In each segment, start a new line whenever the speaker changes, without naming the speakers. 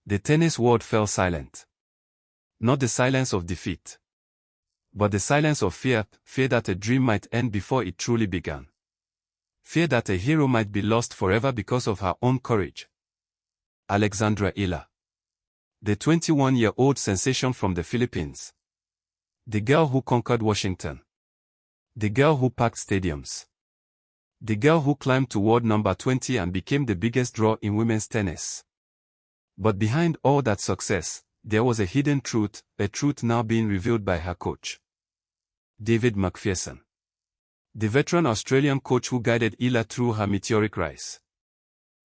The tennis world fell silent. Not the silence of defeat, but the silence of fear, fear that a dream might end before it truly began. Fear that a hero might be lost forever because of her own courage. Alexandra Eala. The 21-year-old sensation from the Philippines. The girl who conquered Washington. The girl who packed stadiums. The girl who climbed to world number 20 and became the biggest draw in women's tennis. But behind all that success, there was a hidden truth, a truth now being revealed by her coach. David Macpherson. The veteran Australian coach who guided Eala through her meteoric rise.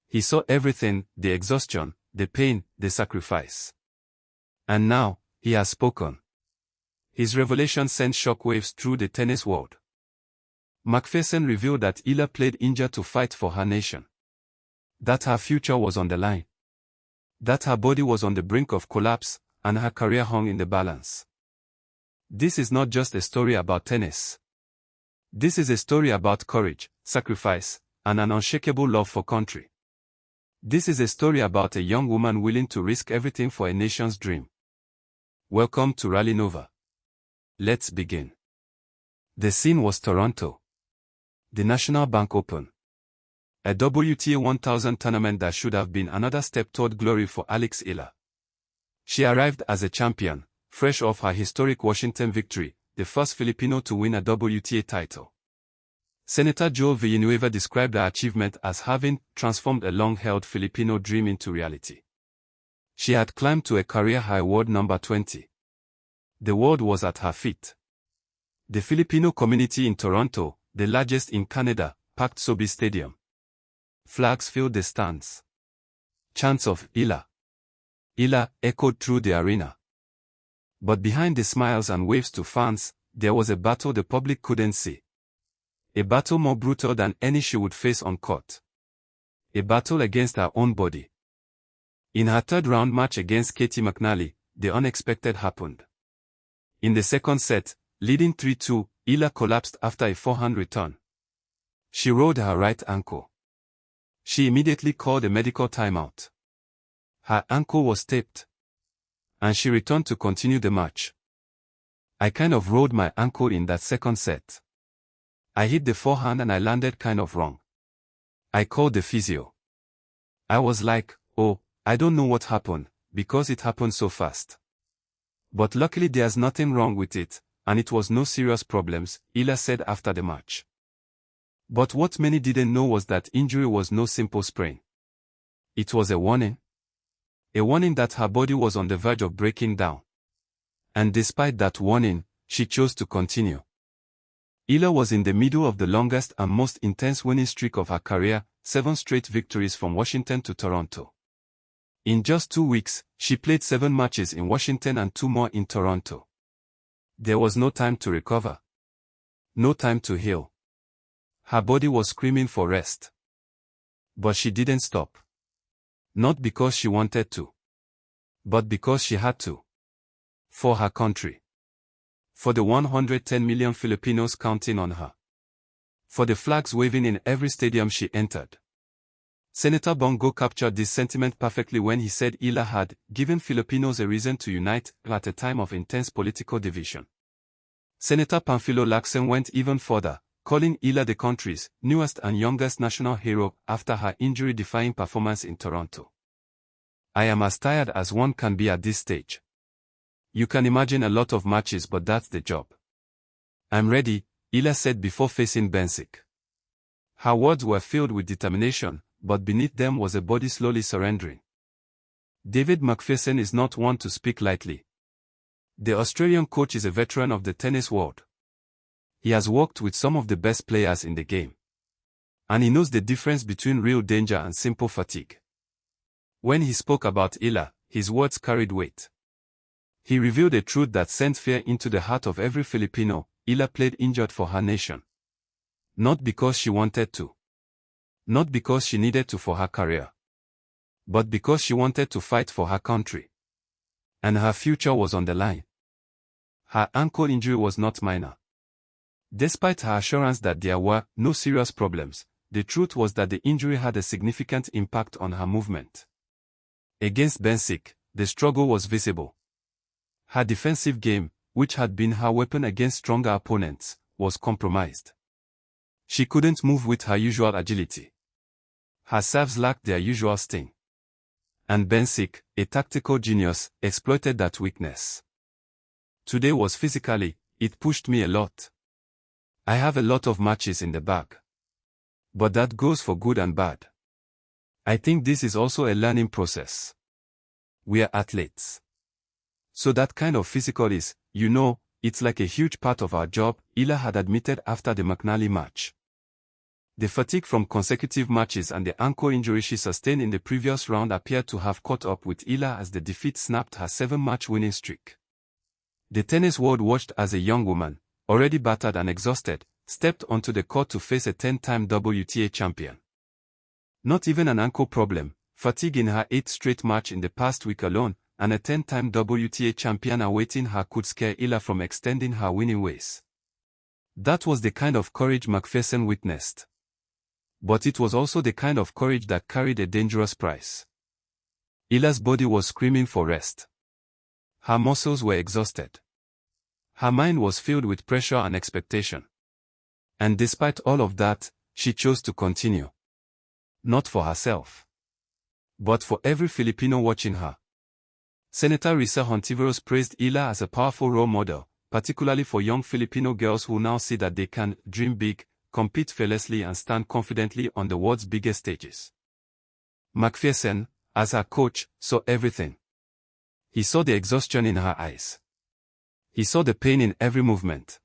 He saw everything, the exhaustion, the pain, the sacrifice. And now, he has spoken. His revelation sent shockwaves through the tennis world. Macpherson revealed that Eala played injured to fight for her nation. That her future was on the line. That her body was on the brink of collapse, and her career hung in the balance. This is not just a story about tennis. This is a story about courage, sacrifice, and an unshakable love for country. This is a story about a young woman willing to risk everything for a nation's dream. Welcome to Rally Nova. Let's begin. The scene was Toronto. The National Bank Open. A WTA 1000 tournament that should have been another step toward glory for Alex Eala. She arrived as a champion, fresh off her historic Washington victory, the first Filipino to win a WTA title. Senator Joel Villanueva described her achievement as having transformed a long-held Filipino dream into reality. She had climbed to a career-high world number 20. The world was at her feet. The Filipino community in Toronto, the largest in Canada, packed Sobeys Stadium. Flags filled the stands. Chants of Eala, Eala echoed through the arena. But behind the smiles and waves to fans, there was a battle the public couldn't see. A battle more brutal than any she would face on court. A battle against her own body. In her third-round match against Caty McNally, the unexpected happened. In the second set, leading 3-2, Eala collapsed after a forehand return. She rolled her right ankle. She immediately called a medical timeout. Her ankle was taped. And she returned to continue the match. I kind of rolled my ankle in that second set. I hit the forehand and I landed kind of wrong. I called the physio. I was like, oh, I don't know what happened, because it happened so fast. But luckily there's nothing wrong with it, and it was no serious problems, Eala said after the match. But what many didn't know was that injury was no simple sprain. It was a warning. A warning that her body was on the verge of breaking down. And despite that warning, she chose to continue. Eala was in the middle of the longest and most intense winning streak of her career, 7 straight victories from Washington to Toronto. In just 2 weeks, she played 7 matches in Washington and 2 more in Toronto. There was no time to recover. No time to heal. Her body was screaming for rest. But she didn't stop. Not because she wanted to. But because she had to. For her country. For the 110 million Filipinos counting on her. For the flags waving in every stadium she entered. Senator Bongo captured this sentiment perfectly when he said Eala had given Filipinos a reason to unite at a time of intense political division. Senator Panfilo Lacson went even further, calling Eala the country's newest and youngest national hero after her injury-defying performance in Toronto. I am as tired as one can be at this stage. You can imagine a lot of matches, but that's the job. I'm ready, Eala said before facing Bencic. Her words were filled with determination, but beneath them was a body slowly surrendering. David Macpherson is not one to speak lightly. The Australian coach is a veteran of the tennis world. He has worked with some of the best players in the game. And he knows the difference between real danger and simple fatigue. When he spoke about Eala, his words carried weight. He revealed a truth that sent fear into the heart of every Filipino. Eala played injured for her nation. Not because she wanted to. Not because she needed to for her career. But because she wanted to fight for her country. And her future was on the line. Her ankle injury was not minor. Despite her assurance that there were no serious problems, the truth was that the injury had a significant impact on her movement. Against Bencic, the struggle was visible. Her defensive game, which had been her weapon against stronger opponents, was compromised. She couldn't move with her usual agility. Her serves lacked their usual sting. And Bencic, a tactical genius, exploited that weakness. Today was physically, it pushed me a lot. I have a lot of matches in the bag. But that goes for good and bad. I think this is also a learning process. We are athletes. So that kind of physical is, it's like a huge part of our job, Eala had admitted after the McNally match. The fatigue from consecutive matches and the ankle injury she sustained in the previous round appeared to have caught up with Eala as the defeat snapped her 7-match winning streak. The tennis world watched as a young woman, already battered and exhausted, stepped onto the court to face a 10-time WTA champion. Not even an ankle problem, fatigue in her 8th straight match in the past week alone, and a 10-time WTA champion awaiting her could scare Eala from extending her winning ways. That was the kind of courage Macpherson witnessed. But it was also the kind of courage that carried a dangerous price. Eala's body was screaming for rest. Her muscles were exhausted. Her mind was filled with pressure and expectation. And despite all of that, she chose to continue. Not for herself, but for every Filipino watching her. Senator Risa Hontiveros praised Eala as a powerful role model, particularly for young Filipino girls who now see that they can dream big, compete fearlessly and stand confidently on the world's biggest stages. Macpherson, as her coach, saw everything. He saw the exhaustion in her eyes. He saw the pain in every movement.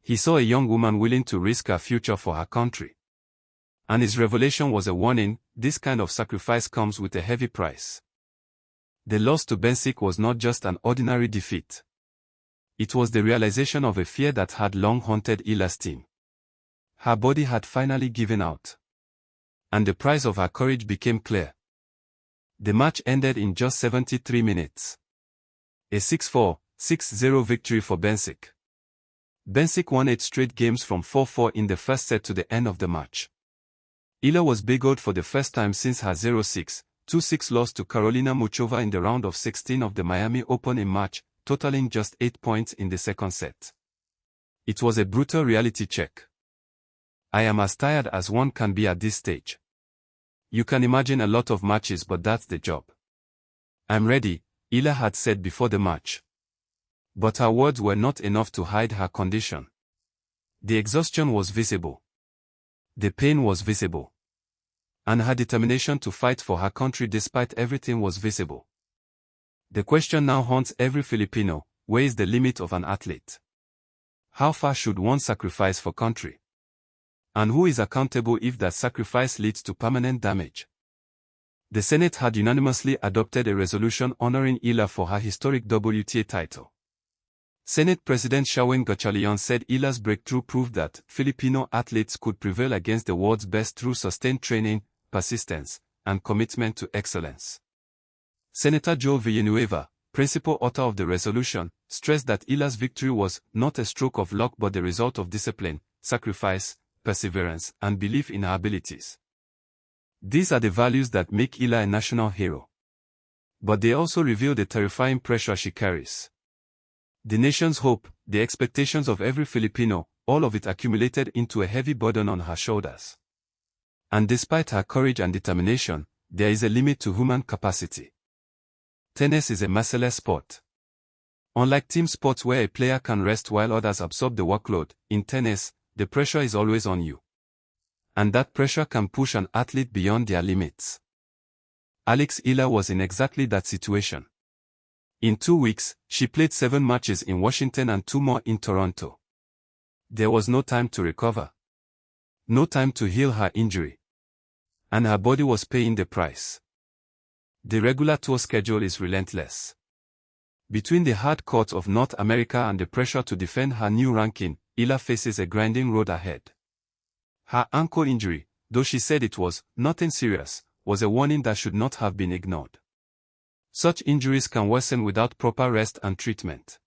He saw a young woman willing to risk her future for her country. And his revelation was a warning: this kind of sacrifice comes with a heavy price. The loss to Bencic was not just an ordinary defeat. It was the realization of a fear that had long haunted Eala's team. Her body had finally given out. And the price of her courage became clear. The match ended in just 73 minutes. A 6-4, 6-0 victory for Bencic. Bencic won 8 straight games from 4-4 in the first set to the end of the match. Eala was beguiled for the first time since her 0-6, 2-6 loss to Karolina Muchova in the round of 16 of the Miami Open in March, totaling just 8 points in the second set. It was a brutal reality check. I am as tired as one can be at this stage. You can imagine a lot of matches, but that's the job. I'm ready, Eala had said before the match. But her words were not enough to hide her condition. The exhaustion was visible. The pain was visible. And her determination to fight for her country despite everything was visible. The question now haunts every Filipino: where is the limit of an athlete? How far should one sacrifice for country? And who is accountable if that sacrifice leads to permanent damage? The Senate had unanimously adopted a resolution honoring Eala for her historic WTA title. Senate President Sherwin Gatchalian said Eala's breakthrough proved that Filipino athletes could prevail against the world's best through sustained training, persistence, and commitment to excellence. Senator Joe Villanueva, principal author of the resolution, stressed that Eala's victory was not a stroke of luck but the result of discipline, sacrifice, perseverance, and belief in her abilities. These are the values that make Eala a national hero. But they also reveal the terrifying pressure she carries. The nation's hope, the expectations of every Filipino, all of it accumulated into a heavy burden on her shoulders. And despite her courage and determination, there is a limit to human capacity. Tennis is a merciless sport. Unlike team sports where a player can rest while others absorb the workload, in tennis, the pressure is always on you. And that pressure can push an athlete beyond their limits. Alex Eala was in exactly that situation. In 2 weeks, she played 7 matches in Washington and 2 more in Toronto. There was no time to recover. No time to heal her injury. And her body was paying the price. The regular tour schedule is relentless. Between the hard court of North America and the pressure to defend her new ranking, Eala faces a grinding road ahead. Her ankle injury, though she said it was nothing serious, was a warning that should not have been ignored. Such injuries can worsen without proper rest and treatment.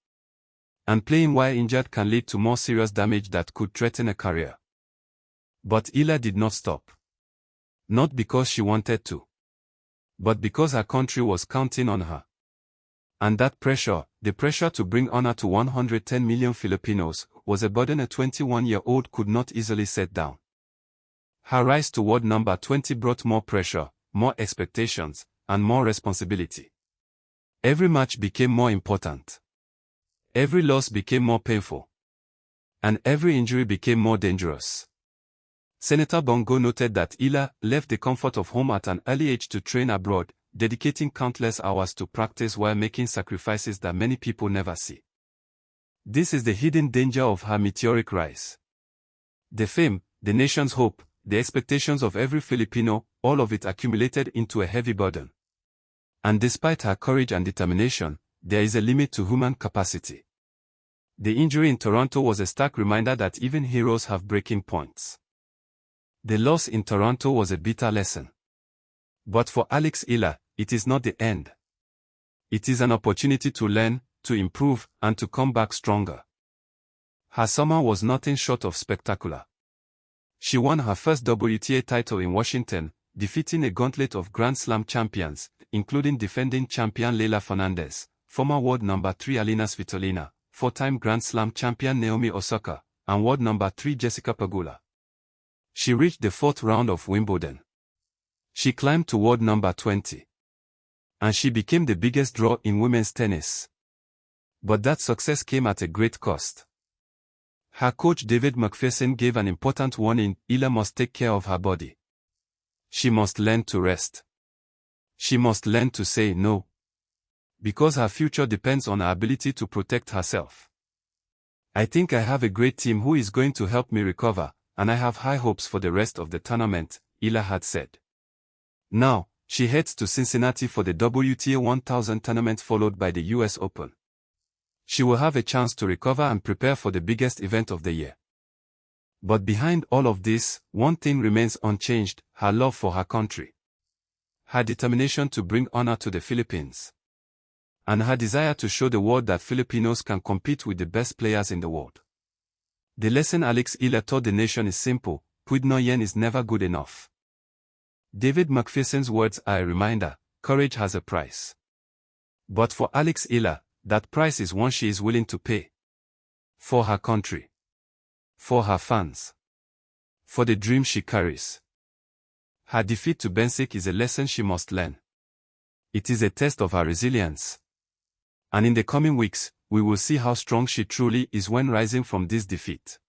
And playing while injured can lead to more serious damage that could threaten a career. But Eala did not stop. Not because she wanted to. but because her country was counting on her. And that pressure, the pressure to bring honor to 110 million Filipinos, was a burden a 21-year-old could not easily set down. Her rise to world number 20 brought more pressure, more expectations, and more responsibility. Every match became more important. Every loss became more painful. And every injury became more dangerous. Senator Bongo noted that Eala left the comfort of home at an early age to train abroad, dedicating countless hours to practice while making sacrifices that many people never see. This is the hidden danger of her meteoric rise. The fame, the nation's hope, the expectations of every Filipino, all of it accumulated into a heavy burden. And despite her courage and determination, there is a limit to human capacity. The injury in Toronto was a stark reminder that even heroes have breaking points. The loss in Toronto was a bitter lesson. But for Alex Eala, it is not the end. It is an opportunity to learn, to improve, and to come back stronger. Her summer was nothing short of spectacular. She won her first WTA title in Washington, defeating a gauntlet of Grand Slam champions, including defending champion Leylah Fernandez, former world number 3 Alina Svitolina, four-time Grand Slam champion Naomi Osaka, and world number 3 Jessica Pegula. She reached the fourth round of Wimbledon. She climbed to world number 20. And she became the biggest draw in women's tennis. But that success came at a great cost. Her coach David Macpherson gave an important warning: Eala must take care of her body. She must learn to rest. She must learn to say no. Because her future depends on her ability to protect herself. I think I have a great team who is going to help me recover, and I have high hopes for the rest of the tournament, Eala had said. Now, she heads to Cincinnati for the WTA 1000 tournament followed by the US Open. She will have a chance to recover and prepare for the biggest event of the year. But behind all of this, one thing remains unchanged: her love for her country. Her determination to bring honor to the Philippines. And her desire to show the world that Filipinos can compete with the best players in the world. The lesson Alex Eala taught the nation is simple: Puid no yen is never good enough. David Macpherson's words are a reminder: courage has a price. But for Alex Eala, that price is one she is willing to pay. For her country. For her fans. For the dream she carries. Her defeat to Bencic is a lesson she must learn. It is a test of her resilience. And in the coming weeks, we will see how strong she truly is when rising from this defeat.